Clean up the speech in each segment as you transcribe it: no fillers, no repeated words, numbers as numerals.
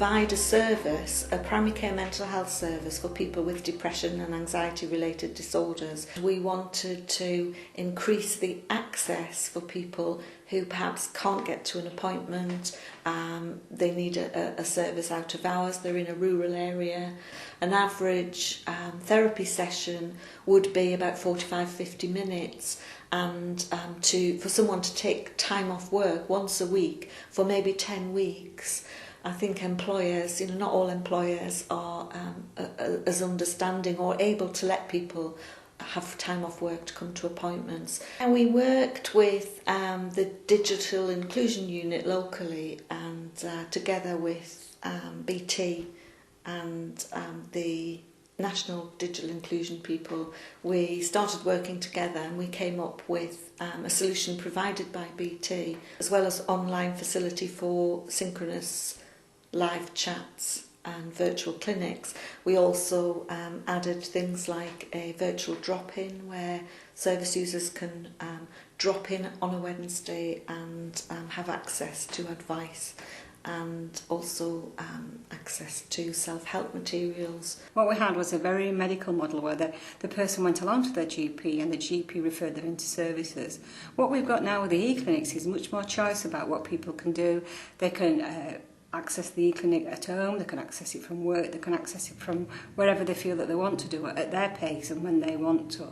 provide a service, a primary care mental health service for people with depression and anxiety related disorders. We wanted to increase the access for people who perhaps can't get to an appointment, they need a service out of hours, they're in a rural area. An average therapy session would be about 45-50 minutes, and for someone to take time off work once a week for maybe 10 weeks, I think employers, not all employers are as understanding or able to let people have time off work to come to appointments. And we worked with the Digital Inclusion Unit locally, and together with BT and the National Digital Inclusion people, we started working together and we came up with a solution provided by BT, as well as online facility for synchronous live chats and virtual clinics. We also added things like a virtual drop-in where service users can drop in on a Wednesday and have access to advice, and also access to self-help materials. What we had was a very medical model where the person went along to their GP and the GP referred them into services. What we've got now with the eClinics is much more choice about what people can do. They can access the eClinic at home, they can access it from work, they can access it from wherever they feel that they want to do it at their pace and when they want to.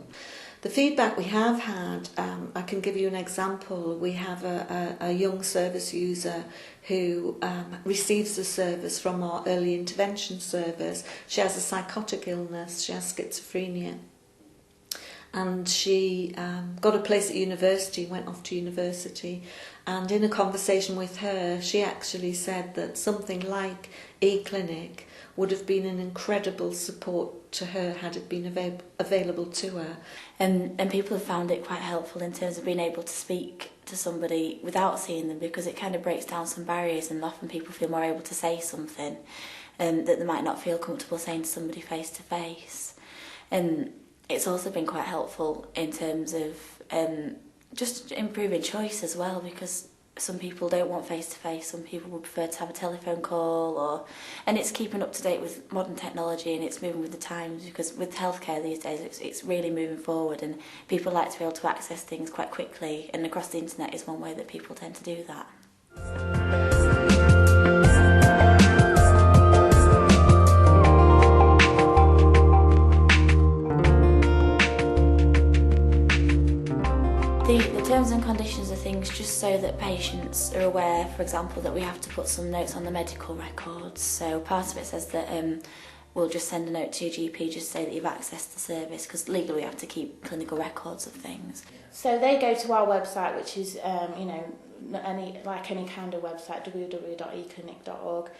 The feedback we have had, I can give you an example. We have a young service user who receives the service from our early intervention service. She has a psychotic illness, she has schizophrenia. And she got a place at university, went off to university, and in a conversation with her, she actually said that something like eClinic would have been an incredible support to her had it been available to her. And people have found it quite helpful in terms of being able to speak to somebody without seeing them, because it kind of breaks down some barriers, and often people feel more able to say something that they might not feel comfortable saying to somebody face to face. And it's also been quite helpful in terms of just improving choice as well, because some people don't want face-to-face, some people would prefer to have a telephone call, and it's keeping up to date with modern technology, and it's moving with the times, because with healthcare these days it's really moving forward, and people like to be able to access things quite quickly, and across the internet is one way that people tend to do that. The terms and conditions are things just so that patients are aware, for example, that we have to put some notes on the medical records. So part of it says that we'll just send a note to your GP, just say that you've accessed the service, because legally we have to keep clinical records of things. So they go to our website, which is any kind of website, www.eclinic.org.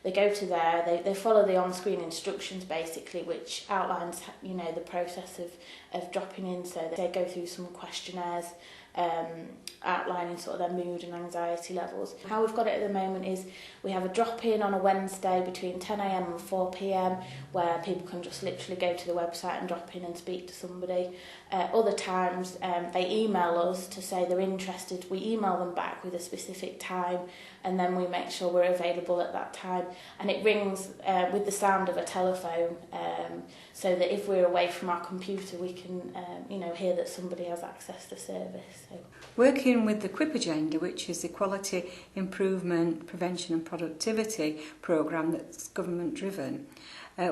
They go to there, they follow the on-screen instructions basically, which outlines the process of dropping in. So they go through some questionnaires outlining sort of their mood and anxiety levels. How we've got it at the moment is we have a drop-in on a Wednesday between 10 a.m. and 4 p.m. where people can just literally go to the website and drop in and speak to somebody. Other times they email us to say they're interested. We email them back with a specific time, and then we make sure we're available at that time. And it rings with the sound of a telephone, so that if we're away from our computer, we can hear that somebody has accessed the service. So. Working with the QUIP agenda, which is the Quality Improvement, Prevention and Productivity programme that's government driven,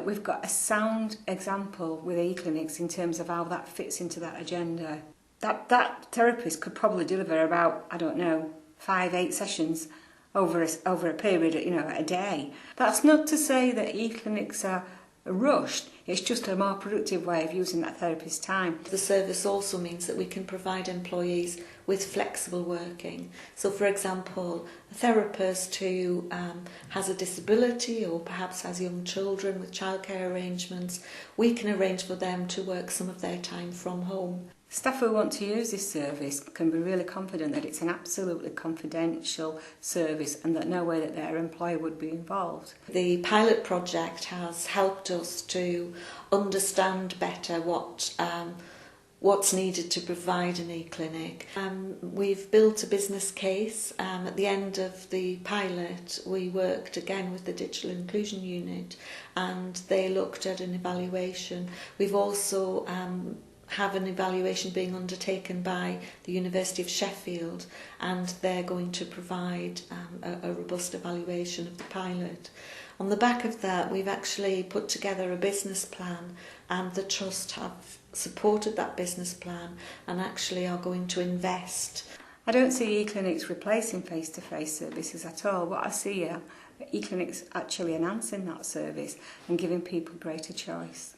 we've got a sound example with eClinics in terms of how that fits into that agenda. That therapist could probably deliver about, 5-8 sessions over a period, a day. That's not to say that eClinics are rushed, it's just a more productive way of using that therapist's time. The service also means that we can provide employees with flexible working. So for example, a therapist who has a disability or perhaps has young children with childcare arrangements, we can arrange for them to work some of their time from home. Staff who want to use this service can be really confident that it's an absolutely confidential service and that no way that their employer would be involved. The pilot project has helped us to understand better what what's needed to provide an e-clinic. We've built a business case. At the end of the pilot, we worked again with the Digital Inclusion Unit, and they looked at an evaluation. We've also have an evaluation being undertaken by the University of Sheffield, and they're going to provide a robust evaluation of the pilot. On the back of that, we've actually put together a business plan, and the Trust have supported that business plan and actually are going to invest. I don't see eClinics replacing face-to-face services at all. What I see are eClinics actually enhancing that service and giving people greater choice.